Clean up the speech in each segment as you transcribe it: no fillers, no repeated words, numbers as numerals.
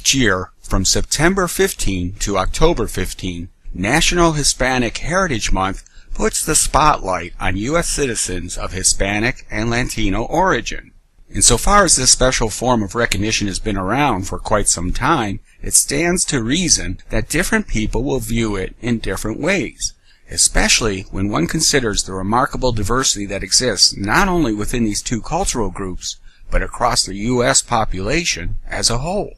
Each year, from September 15 to October 15, National Hispanic Heritage Month puts the spotlight on U.S. citizens of Hispanic and Latino origin. Insofar as this special form of recognition has been around for quite some time, it stands to reason that different people will view it in different ways, especially when one considers the remarkable diversity that exists not only within these two cultural groups, but across the U.S. population as a whole.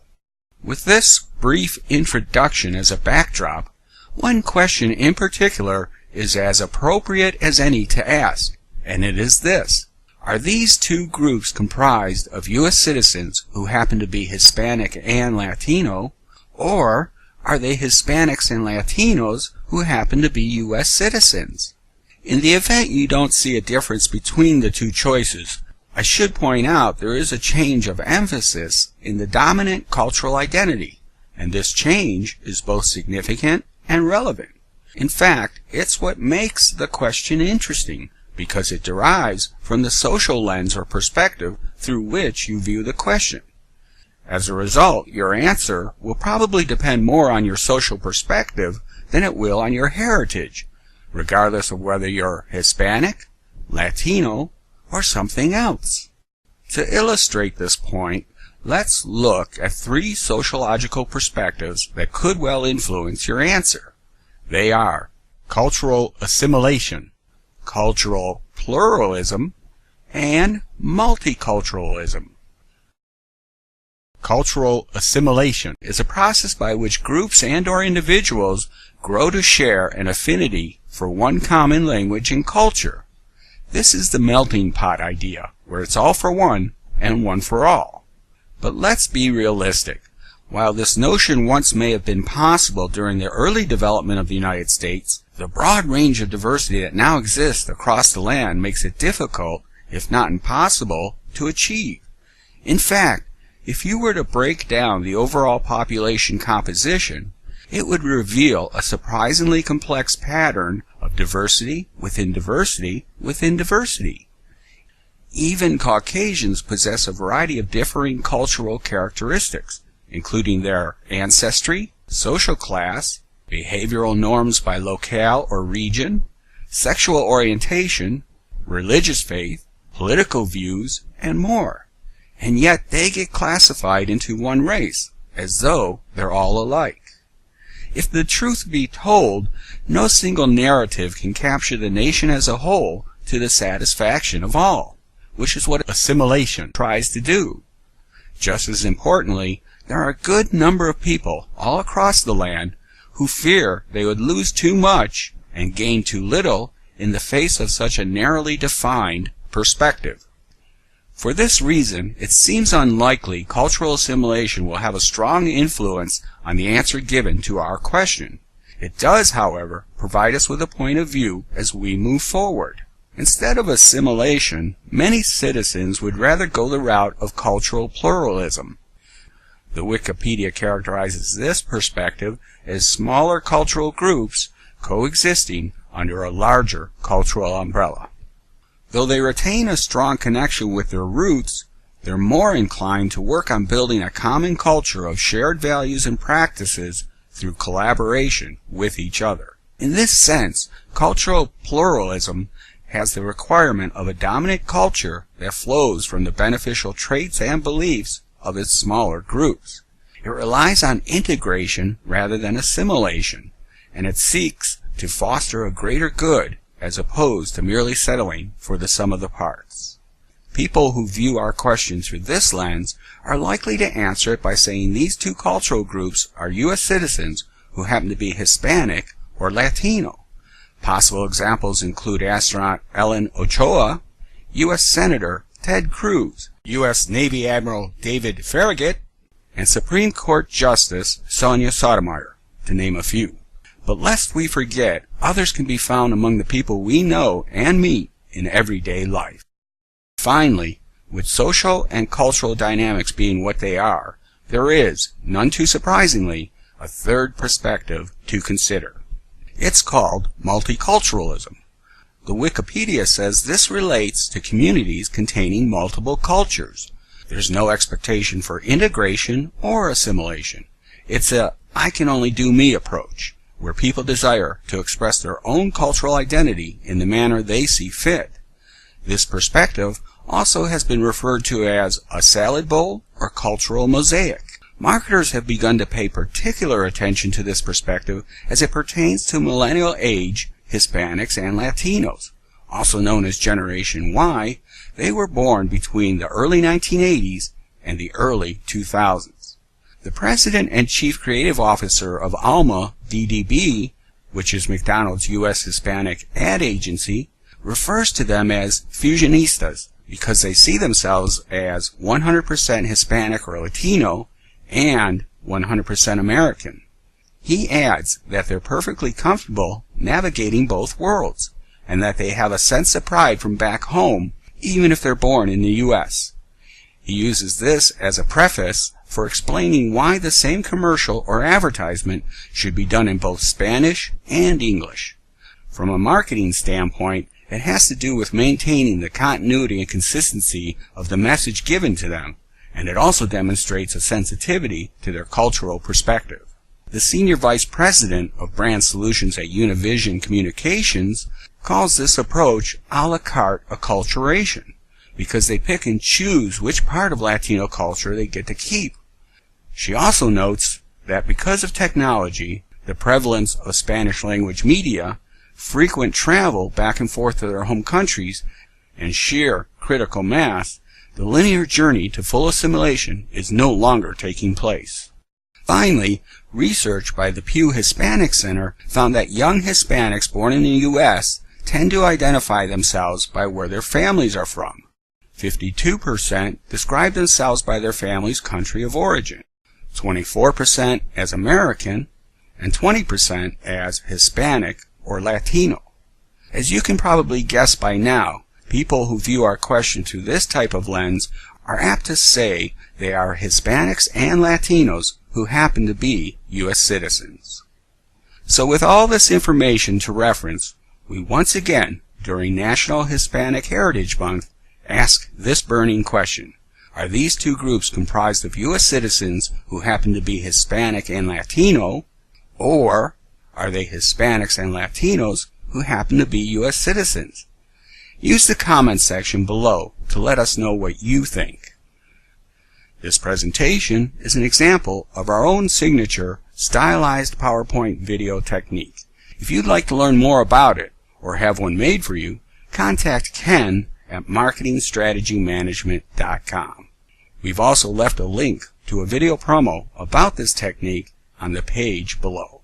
With this brief introduction as a backdrop, one question in particular is as appropriate as any to ask, and it is this. Are these two groups comprised of U.S. citizens who happen to be Hispanic and Latino, or are they Hispanics and Latinos who happen to be U.S. citizens? In the event you don't see a difference between the two choices, I should point out there is a change of emphasis in the dominant cultural identity, and this change is both significant and relevant. In fact, it's what makes the question interesting, because it derives from the social lens or perspective through which you view the question. As a result, your answer will probably depend more on your social perspective than it will on your heritage, regardless of whether you're Hispanic, Latino, or something else. To illustrate this point, let's look at three sociological perspectives that could well influence your answer. They are cultural assimilation, cultural pluralism, and multiculturalism. Cultural assimilation is a process by which groups and/or individuals grow to share an affinity for one common language and culture. This is the melting pot idea, where it's all for one and one for all. But let's be realistic. While this notion once may have been possible during the early development of the United States, the broad range of diversity that now exists across the land makes it difficult, if not impossible, to achieve. In fact, if you were to break down the overall population composition, it would reveal a surprisingly complex pattern of diversity within diversity within diversity. Even Caucasians possess a variety of differing cultural characteristics, including their ancestry, social class, behavioral norms by locale or region, sexual orientation, religious faith, political views, and more. And yet they get classified into one race, as though they're all alike. If the truth be told, no single narrative can capture the nation as a whole to the satisfaction of all, which is what assimilation tries to do. Just as importantly, there are a good number of people all across the land who fear they would lose too much and gain too little in the face of such a narrowly defined perspective. For this reason, it seems unlikely cultural assimilation will have a strong influence on the answer given to our question. It does, however, provide us with a point of view as we move forward. Instead of assimilation, many citizens would rather go the route of cultural pluralism. The Wikipedia characterizes this perspective as smaller cultural groups coexisting under a larger cultural umbrella. Though they retain a strong connection with their roots, they're more inclined to work on building a common culture of shared values and practices through collaboration with each other. In this sense, cultural pluralism has the requirement of a dominant culture that flows from the beneficial traits and beliefs of its smaller groups. It relies on integration rather than assimilation, and it seeks to foster a greater good as opposed to merely settling for the sum of the parts. People who view our question through this lens are likely to answer it by saying these two cultural groups are U.S. citizens who happen to be Hispanic or Latino. Possible examples include astronaut Ellen Ochoa, U.S. Senator Ted Cruz, U.S. Navy Admiral David Farragut, and Supreme Court Justice Sonia Sotomayor, to name a few. But lest we forget, others can be found among the people we know and meet in everyday life. Finally, with social and cultural dynamics being what they are, there is, none too surprisingly, a third perspective to consider. It's called multiculturalism. The Wikipedia says this relates to communities containing multiple cultures. There's no expectation for integration or assimilation. It's a I can only do me approach, where people desire to express their own cultural identity in the manner they see fit. This perspective also has been referred to as a salad bowl or cultural mosaic. Marketers have begun to pay particular attention to this perspective as it pertains to millennial age Hispanics and Latinos, also known as Generation Y. They were born between the early 1980s and the early 2000s. The president and chief creative officer of Alma DDB, which is McDonald's U.S. Hispanic ad agency, refers to them as fusionistas because they see themselves as 100% Hispanic or Latino and 100% American. He adds that they're perfectly comfortable navigating both worlds and that they have a sense of pride from back home even if they're born in the U.S. He uses this as a preface for explaining why the same commercial or advertisement should be done in both Spanish and English. From a marketing standpoint, it has to do with maintaining the continuity and consistency of the message given to them, and it also demonstrates a sensitivity to their cultural perspective. The Senior Vice President of Brand Solutions at Univision Communications calls this approach a la carte acculturation, because they pick and choose which part of Latino culture they get to keep. She also notes that because of technology, the prevalence of Spanish language media, frequent travel back and forth to their home countries, and sheer critical mass, the linear journey to full assimilation is no longer taking place. Finally, research by the Pew Hispanic Center found that young Hispanics born in the U.S. tend to identify themselves by where their families are from. 52% describe themselves by their family's country of origin, 24% as American, and 20% as Hispanic or Latino. As you can probably guess by now, people who view our question through this type of lens are apt to say they are Hispanics and Latinos who happen to be U.S. citizens. So with all this information to reference, we once again, during National Hispanic Heritage Month, ask this burning question. Are these two groups comprised of U.S. citizens who happen to be Hispanic and Latino, or are they Hispanics and Latinos who happen to be U.S. citizens? Use the comment section below to let us know what you think. This presentation is an example of our own signature stylized PowerPoint video technique. If you'd like to learn more about it or have one made for you, contact Ken at marketingstrategymanagement.com. We've also left a link to a video promo about this technique on the page below.